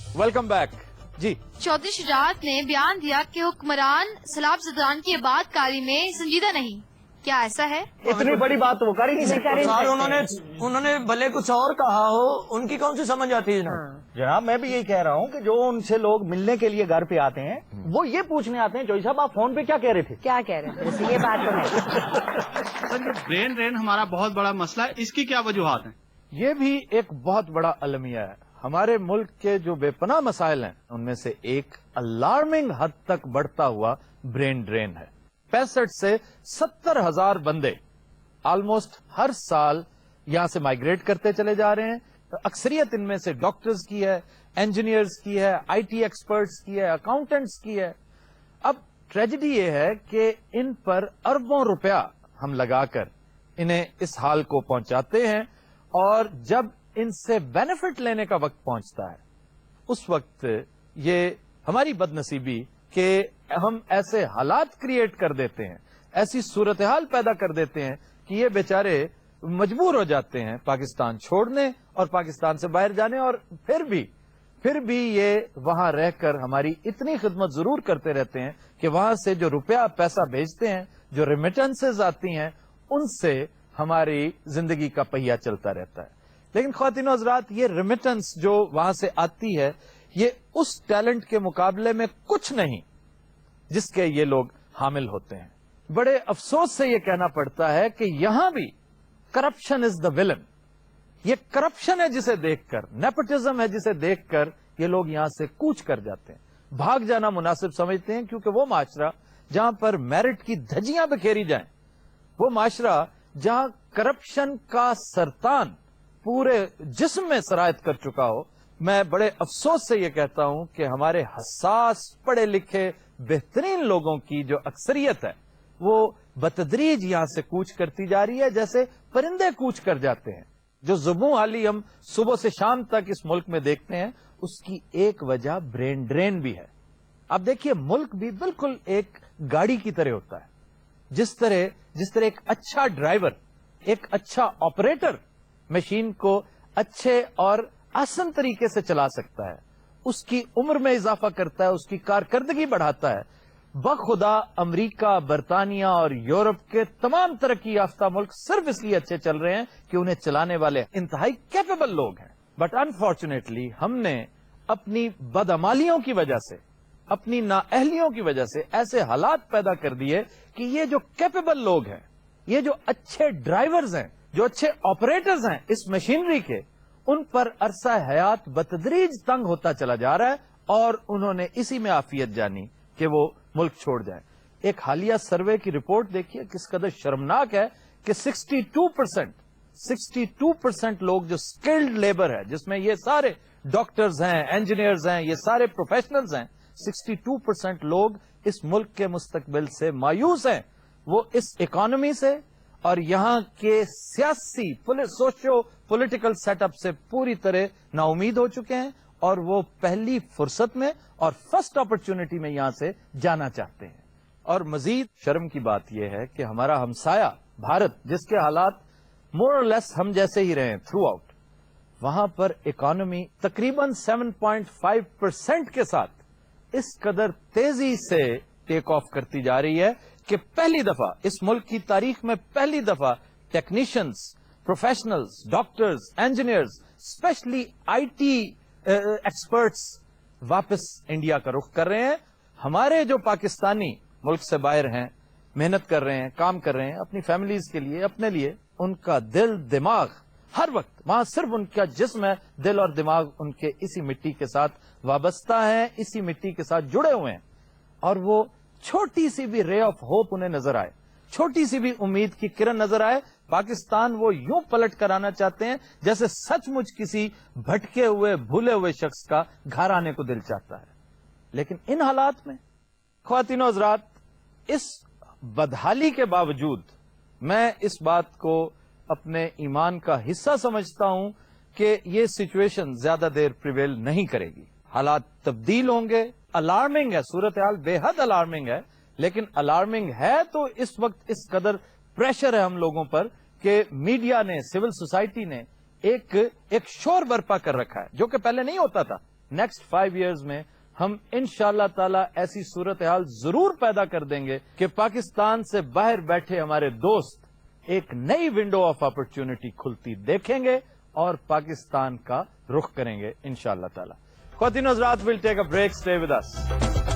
Welcome back जी। चौधरी शुजात ने बयान दिया कि हुक्मरान सलाब ज़दान की इबादतकारी में संजीदा नहीं। क्या ऐसा है? इतनी बड़ी बात तो वो कर ही नहीं सकते। सर उन्होंने भले कुछ और कहा हो, उनकी कौन सी समझ आती है जनाब? जनाब मैं भी यही कह रहा हूँ कि जो उनसे लोग मिलने के लिए घर पे आते हैं वो ये पूछने आते हैं चौधरी साहब आप फोन पे क्या कह रहे थे? क्या कह रहे थे? जैसे ये बात तो है। सर ब्रेन ड्रेन हमारा बहुत बड़ा मसला है, इसकी क्या वजूहात हैं? ये भी एक बहुत बड़ा अलमिया है। हमारे मुल्क के जो बेपनाह मसाइल हैं उनमें से एक अलार्मिंग हद तक बढ़ता हुआ ब्रेन ड्रेन है। 65 से 70,000 बंदे ऑलमोस्ट हर साल यहां से माइग्रेट करते चले जा रहे हैं। अक्सरियत इनमें से डॉक्टर्स की है, इंजीनियर्स की है, आईटी एक्सपर्ट्स की है, अकाउंटेंट्स की है। अब ट्रेजेडी ये है कि इन पर अरबों रुपया हम लगाकर इन्हें इस हाल को पहुंचाते हैं और जब इनसे बेनिफिट लेने का वक्त पहुंचता है उस वक्त ये हमारी बदनसीबी कि हम ऐसे हालात क्रिएट कर देते हैं, ऐसी सूरत हाल पैदा कर देते हैं कि ये बेचारे मजबूर हो जाते हैं पाकिस्तान छोड़ने और पाकिस्तान से बाहर जाने। और फिर भी ये वहां रहकर हमारी इतनी खिदमत जरूर करते रहते हैं कि वहां से जो रुपया पैसा भेजते हैं, जो रेमिटेंसेज आती हैं, उनसे हमारी जिंदगी का पहिया चलता रहता है। लेकिन ख्वातीनो हज़रात, ये रेमिटेंस जो वहां से आती है ये उस टैलेंट के मुकाबले में कुछ नहीं जिसके ये लोग हामिल होते हैं। बड़े अफसोस से ये कहना पड़ता है कि यहां भी करप्शन इज द विलन। ये करप्शन है जिसे देखकर, नेपोटिज्म है जिसे देखकर ये लोग यहां से कूच कर जाते हैं, भाग जाना मुनासिब समझते हैं, क्योंकि वो माशरा जहां पर मेरिट की धज्जियां बिखेरी जाएं, वो माशरा जहां करप्शन का सरतान पूरे जिस्म में सरायत कर चुका हो। मैं बड़े अफसोस से ये कहता हूं कि हमारे हसास पढ़े लिखे बेहतरीन लोगों की जो अक्सरियत है वो बतदरीज यहां से कूच करती जा रही है, जैसे परिंदे कूच कर जाते हैं। जो जुबू हाली हम सुबह से शाम तक इस मुल्क में देखते हैं उसकी एक वजह ब्रेन ड्रेन भी है। अब देखिए, मुल्क भी बिल्कुल एक गाड़ी की तरह होता है। जिस तरह एक अच्छा ड्राइवर, एक अच्छा ऑपरेटर मशीन को अच्छे और आसान तरीके से चला सकता है, उसकी उम्र में इजाफा करता है, उसकी कारकर्दगी बढ़ाता है। बखुदा अमेरिका, बरतानिया और यूरोप के तमाम तरक्की याफ्ता मुल्क सिर्फ इसलिए अच्छे चल रहे हैं कि उन्हें चलाने वाले इंतहाई कैपेबल लोग हैं। बट अनफॉर्चुनेटली हमने अपनी बदअमालियों की वजह से, अपनी नाअहलियों की वजह से ऐसे हालात पैदा कर दिए कि ये जो कैपेबल लोग हैं, ये जो अच्छे ड्राइवर्स हैं, जो अच्छे ऑपरेटर्स हैं इस मशीनरी के, उन पर अरसा हयात बतदरीज तंग होता चला जा रहा है और उन्होंने इसी में आफियत जानी कि वो मुल्क छोड़ जाए। एक हालिया सर्वे की रिपोर्ट देखिए किस कदर शर्मनाक है कि 62% लोग जो स्किल्ड लेबर है, जिसमें ये सारे डॉक्टर्स हैं, इंजीनियर्स हैं, ये सारे प्रोफेशनल्स हैं, 62% लोग इस मुल्क के मुस्तकबिल से मायूस हैं। वो इस इकोनॉमी से और यहां के सियासी सोशो पॉलिटिकल सेटअप से पूरी तरह नाउमीद हो चुके हैं और वो पहली फुर्सत में और फर्स्ट अपॉर्चुनिटी में यहां से जाना चाहते हैं। और मजीद शर्म की बात यह है कि हमारा हमसाया भारत, जिसके हालात मोर और लेस हम जैसे ही रहे थ्रू आउट, वहां पर इकोनॉमी तकरीबन 7.5% के साथ इस कदर तेजी से टेक ऑफ करती जा रही है कि पहली दफा इस मुल्क की तारीख में पहली दफा technicians, professionals, doctors, engineers, specially IT experts वापस इंडिया का रुख कर रहे हैं। हमारे जो पाकिस्तानी मुल्क से बाहर हैं, मेहनत कर रहे हैं, काम कर रहे हैं अपनी फैमिलीज के लिए, अपने लिए, उनका दिल दिमाग हर वक्त वहां, सिर्फ उनका जिस्म है, दिल और दिमाग उनके इसी मिट्टी के साथ वाबस्ता है, इसी मिट्टी के साथ जुड़े हुए हैं। और वो छोटी सी भी रे ऑफ होप उन्हें नजर आए, छोटी सी भी उम्मीद की किरण नजर आए, पाकिस्तान वो यूं पलट कर आना चाहते हैं जैसे सचमुच किसी भटके हुए, भूले हुए शख्स का घर आने को दिल चाहता है। लेकिन इन हालात में ख्वातीनो हज़रात, इस बदहाली के बावजूद मैं इस बात को अपने ईमान का हिस्सा समझता हूं कि ये सिचुएशन ज्यादा देर प्रिवेल नहीं करेगी। हालात तब्दील होंगे। अलार्मिंग है, सूरत हाल बेहद अलार्मिंग है, लेकिन अलार्मिंग है तो इस वक्त इस कदर प्रेशर है हम लोगों पर कि मीडिया ने, सिविल सोसाइटी ने एक शोर बर्पा कर रखा है जो कि पहले नहीं होता था। نیکسٹ 5 ایئرز میں ہم انشاءاللہ تعالی ایسی صورتحال ضرور پیدا کر دیں گے کہ پاکستان سے باہر بیٹھے ہمارے دوست ایک نئی ونڈو آف اپرچونٹی کھلتی دیکھیں گے اور پاکستان کا رخ کریں گے انشاءاللہ تعالی. خواتین و حضرات, we'll take a break. Stay with us.